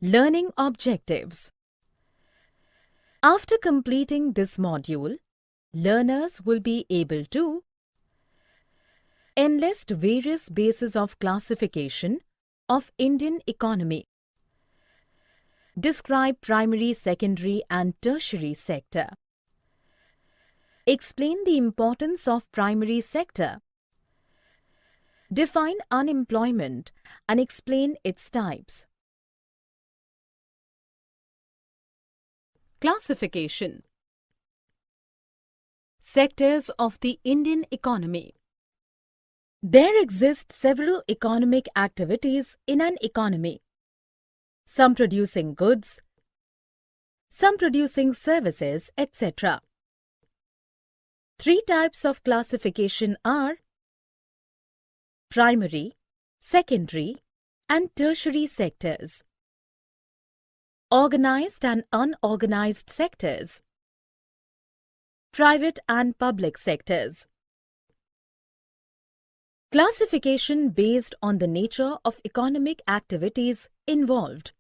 Learning objectives. After completing this module, learners will be able to enlist various bases of classification of Indian economy, describe primary, secondary and tertiary sector, explain the importance of primary sector, define unemployment and explain its types. Classification. Sectors of the Indian economy. There exist several economic activities in an economy, some producing goods, some producing services, etc. Three types of classification are primary, secondary, and tertiary sectors. Organized and unorganized sectors. Private and public sectors. Classification based on the nature of economic activities involved.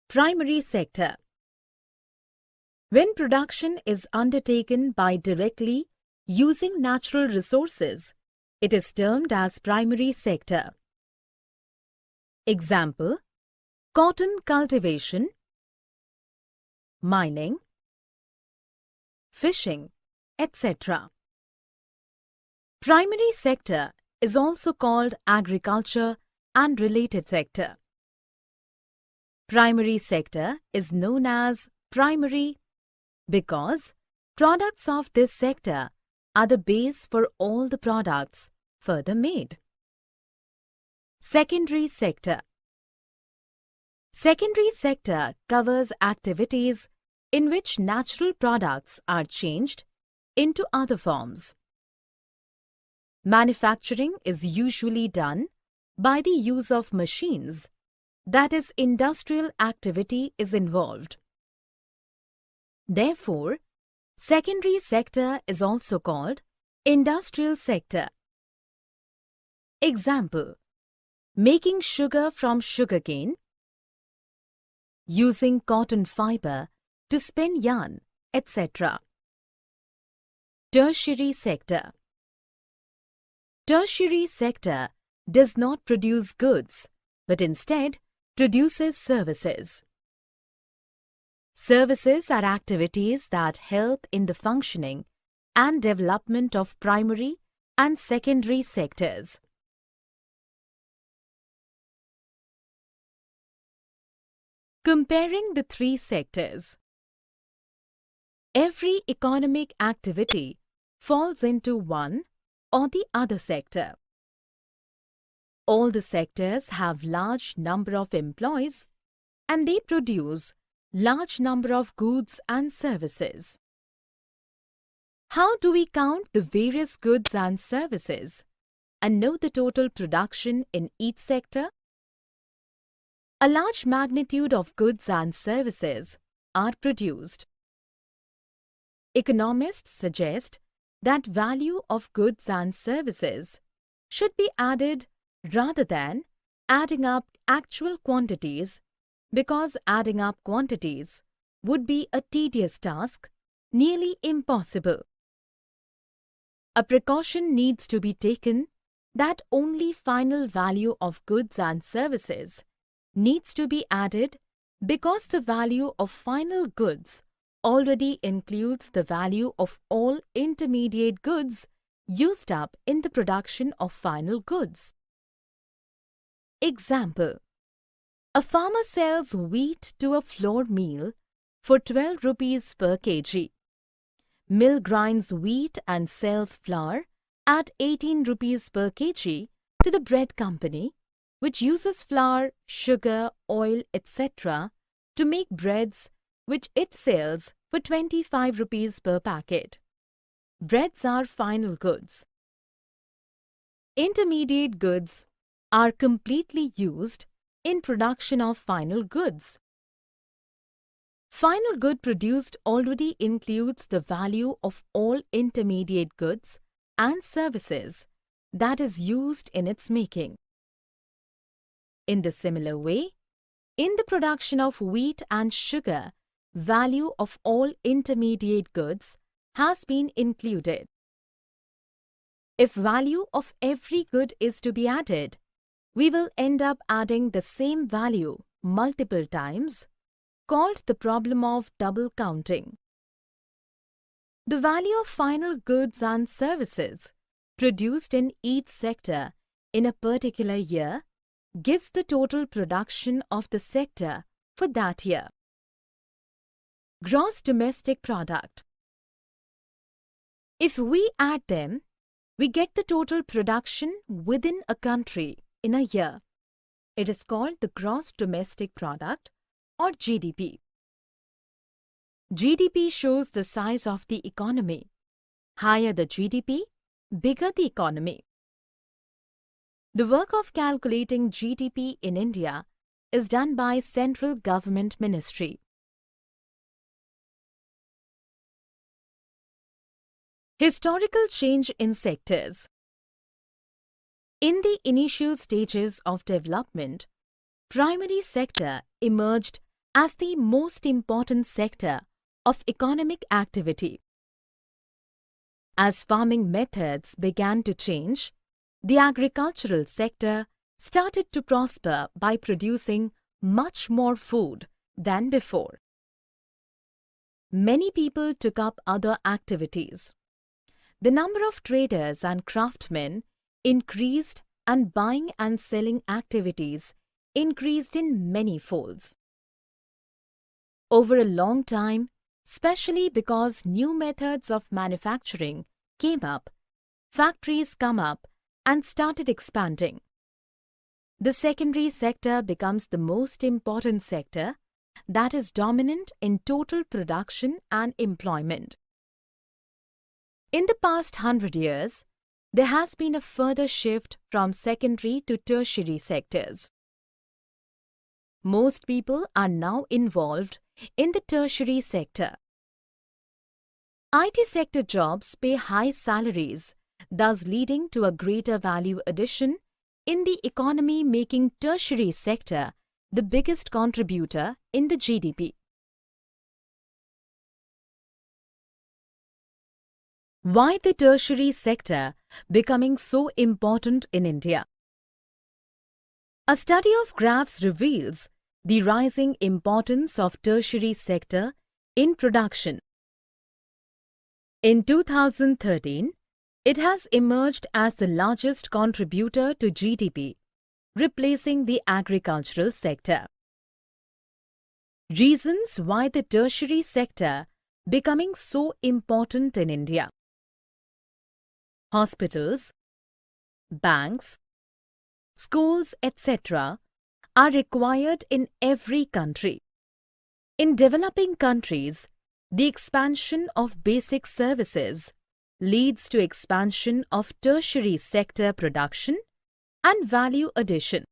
Primary sector. When production is undertaken by directly using natural resources, it is termed as primary sector. Example: cotton cultivation, mining, fishing, etc. Primary sector is also called agriculture and related sector. Primary sector is known as primary because products of this sector are the base for all the products further made. Secondary sector. Secondary sector covers activities in which natural products are changed into other forms. Manufacturing is usually done by the use of machines, that is, industrial activity is involved. Therefore, secondary sector is also called industrial sector. Example: making sugar from sugarcane, using cotton fiber to spin yarn, etc. Tertiary sector. Tertiary sector does not produce goods, but instead produces services. Services are activities that help in the functioning and development of primary and secondary sectors. Comparing the three sectors. Every economic activity falls into one or the other sector. All the sectors have large number of employees and they produce large number of goods and services. How do we count the various goods and services and know the total production in each sector? A large magnitude of goods and services are produced. Economists suggest that value of goods and services should be added rather than adding up actual quantities, because adding up quantities would be a tedious task, nearly impossible. A precaution needs to be taken that only final value of goods and services needs to be added, because the value of final goods already includes the value of all intermediate goods used up in the production of final goods. Example: a farmer sells wheat to a flour mill for 12 rupees per kg. Mill grinds wheat and sells flour at 18 rupees per kg to the bread company, which uses flour, sugar, oil, etc. to make breads, which it sells for 25 rupees per packet. Breads are final goods. Intermediate goods are completely used in production of final goods. Final good produced already includes the value of all intermediate goods and services that is used in its making. In the similar way, In the production of wheat and sugar, value of all intermediate goods has been included. If value of every good is to be added, we will end up adding the same value multiple times, called the problem of double counting. The value of final goods and services produced in each sector in a particular year gives the total production of the sector for that year. Gross domestic product. If we add them, we get the total production within a country in a year. It is called the gross domestic product or GDP. GDP shows the size of the economy. Higher the GDP, bigger the economy. The work of calculating GDP in India is done by Central Government Ministry. Historical change in sectors. In the initial stages of development, primary sector emerged as the most important sector of economic activity. As farming methods began to change, the agricultural sector started to prosper by producing much more food than before. Many people took up other activities. The number of traders and craftsmen increased and buying and selling activities increased in many folds. Over a long time, especially because new methods of manufacturing came up, factories come up and started expanding. The secondary sector becomes the most important sector that is dominant in total production and employment. In the past 100 years, there has been a further shift from secondary to tertiary sectors. Most people are now involved in the tertiary sector. IT sector jobs pay high salaries, thus leading to a greater value addition in the economy, making tertiary sector the biggest contributor in the GDP. Why the tertiary sector becoming so important in India? A study of graphs reveals the rising importance of tertiary sector in production. In 2013, it has emerged as the largest contributor to GDP, replacing the agricultural sector. Reasons why the tertiary sector becoming so important in India. Hospitals, banks, schools, etc. are required in every country. In developing countries, the expansion of basic services leads to expansion of tertiary sector production and value addition.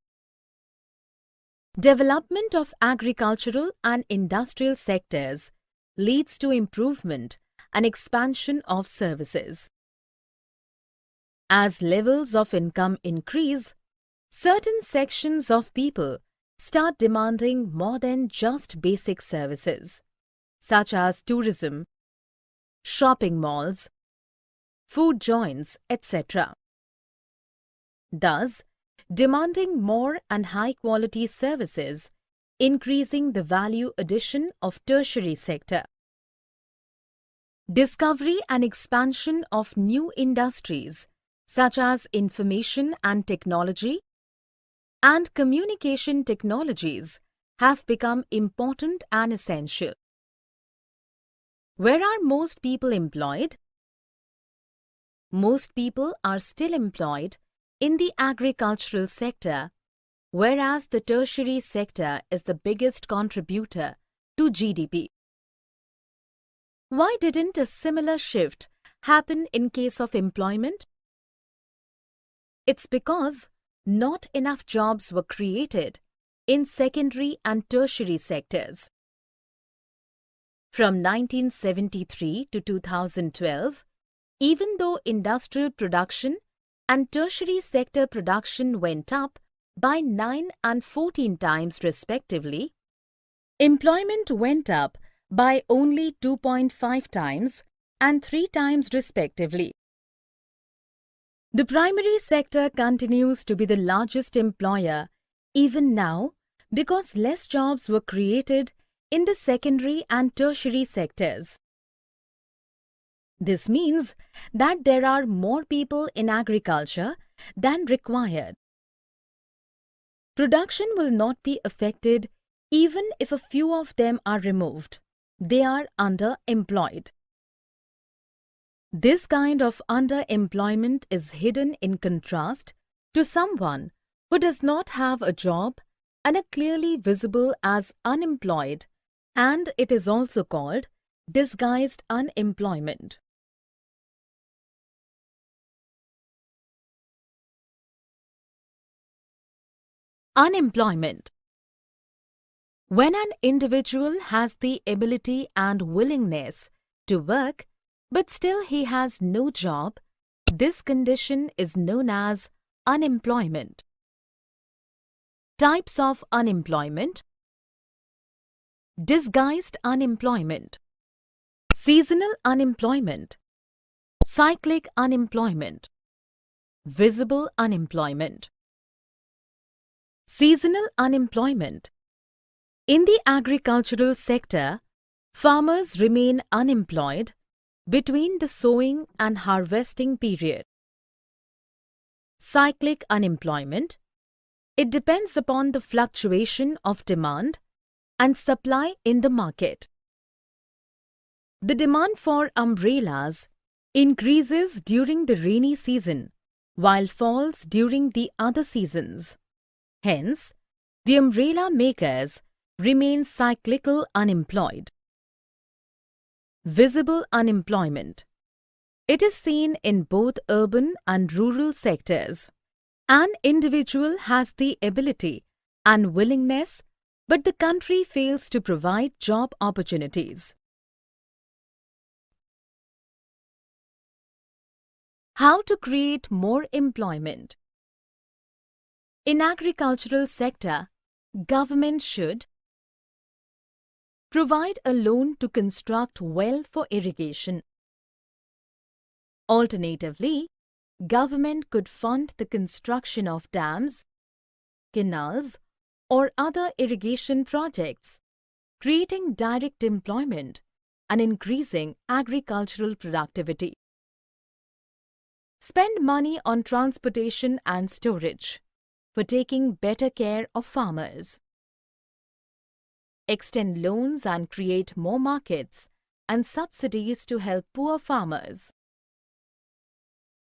Development of agricultural and industrial sectors leads to improvement and expansion of services. As levels of income increase, certain sections of people start demanding more than just basic services, such as tourism, shopping malls, food joints, etc. Thus, demanding more and high-quality services, increasing the value addition of tertiary sector. Discovery and expansion of new industries such as information and technology and communication technologies have become important and essential. Where are most people employed? Most people are still employed in the agricultural sector, whereas the tertiary sector is the biggest contributor to GDP. Why didn't a similar shift happen in case of employment? It's because not enough jobs were created in secondary and tertiary sectors. From 1973 to 2012, even though industrial production and tertiary sector production went up by 9 and 14 times respectively, employment went up by only 2.5 times and 3 times respectively. The primary sector continues to be the largest employer even now because less jobs were created in the secondary and tertiary sectors. This means that there are more people in agriculture than required. Production will not be affected even if a few of them are removed. They are underemployed. This kind of underemployment is hidden in contrast to someone who does not have a job and are clearly visible as unemployed, and it is also called disguised unemployment. Unemployment. When an individual has the ability and willingness to work, but still he has no job, this condition is known as unemployment. Types of unemployment: disguised unemployment, seasonal unemployment, cyclic unemployment, visible unemployment. Seasonal unemployment. In the agricultural sector, farmers remain unemployed between the sowing and harvesting period. Cyclic unemployment. It depends upon the fluctuation of demand and supply in the market. The demand for umbrellas increases during the rainy season while falls during the other seasons. Hence, the umbrella makers remain cyclical unemployed. Visible unemployment. It is seen in both urban and rural sectors. An individual has the ability and willingness, but the country fails to provide job opportunities. How to create more employment? In agricultural sector, government should provide a loan to construct well for irrigation. Alternatively, government could fund the construction of dams, canals, or other irrigation projects, creating direct employment and increasing agricultural productivity. Spend money on transportation and storage for taking better care of farmers. Extend loans and create more markets and subsidies to help poor farmers.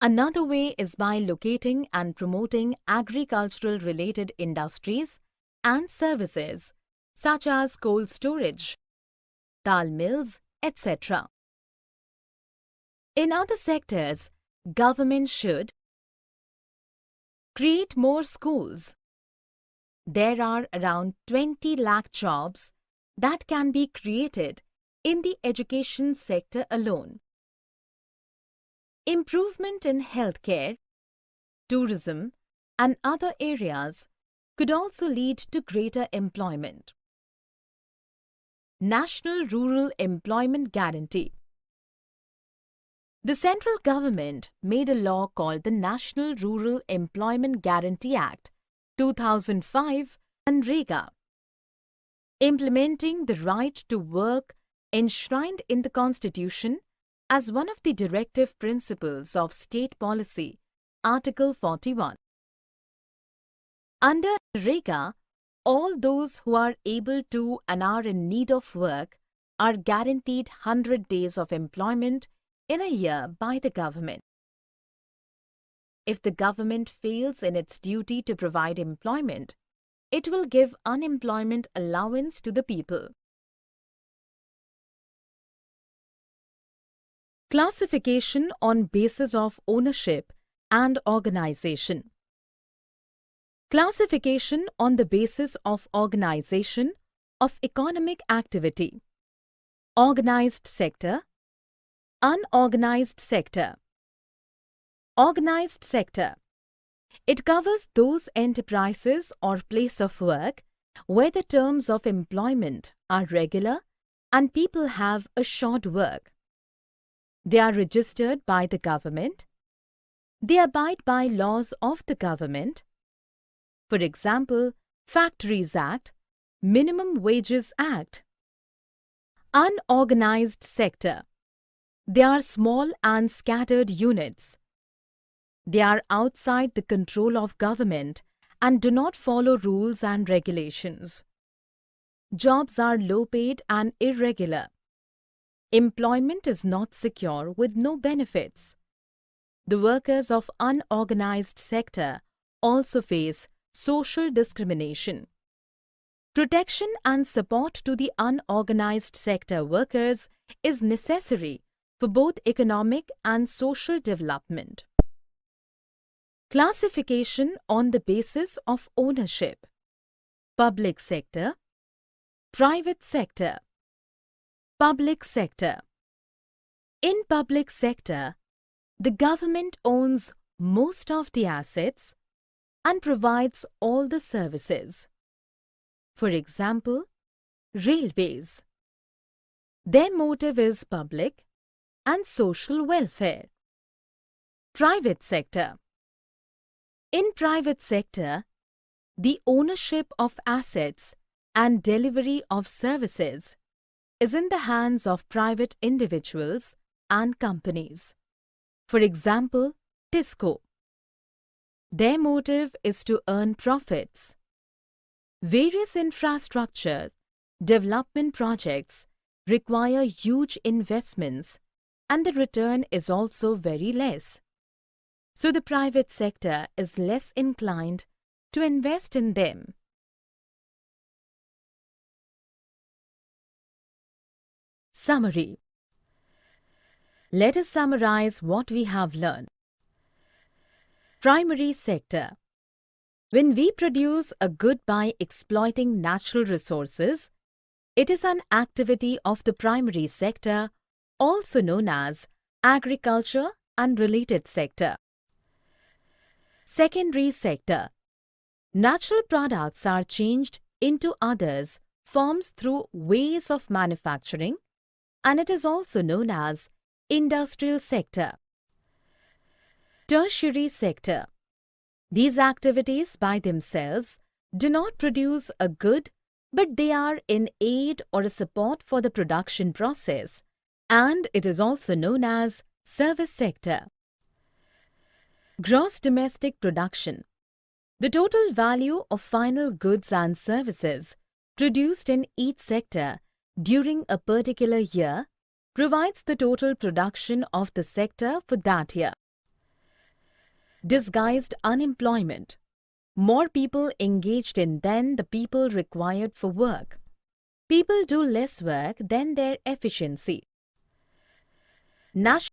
Another way is by locating and promoting agricultural-related industries and services such as cold storage, dal mills, etc. In other sectors, government should create more schools. There are around 20 lakh jobs that can be created in the education sector alone. Improvement in healthcare, tourism, and other areas could also lead to greater employment. National Rural Employment Guarantee. The central government made a law called the National Rural Employment Guarantee Act, 2005, NREGA, implementing the right to work enshrined in the Constitution as one of the directive principles of state policy, Article 41. Under NREGA, all those who are able to and are in need of work are guaranteed 100 days of employment in a year by the government. If the government fails in its duty to provide employment, it will give unemployment allowance to the people. Classification on basis of ownership and organization. Classification on the basis of organization of economic activity. Organized sector, unorganized sector. Organized sector. It covers those enterprises or place of work where the terms of employment are regular and people have assured work. They are registered by the government. They abide by laws of the government. For example, Factories Act, Minimum Wages Act. Unorganized sector. They are small and scattered units. They are outside the control of government and do not follow rules and regulations. Jobs are low paid and irregular. Employment is not secure with no benefits. The workers of unorganized sector also face social discrimination. Protection and support to the unorganized sector workers is necessary for both economic and social development. Classification on the basis of ownership. Public sector, private sector. Public sector. In public sector, the government owns most of the assets and provides all the services. For example, railways. Their motive is public and social welfare. Private sector. In private sector, the ownership of assets and delivery of services is in the hands of private individuals and companies. For example, Tisco. Their motive is to earn profits. Various infrastructure development projects require huge investments and the return is also very less. So the private sector is less inclined to invest in them. Summary. Let us summarize what we have learned. Primary sector. When we produce a good by exploiting natural resources, it is an activity of the primary sector, also known as agriculture and related sector. Secondary sector. Natural products are changed into others forms through ways of manufacturing, and it is also known as industrial sector. Tertiary sector. These activities by themselves do not produce a good, but they are in aid or a support for the production process, and it is also known as service sector. Gross domestic production. The total value of final goods and services produced in each sector during a particular year provides the total production of the sector for that year. Disguised unemployment. More people engaged in than the people required for work. People do less work than their efficiency. National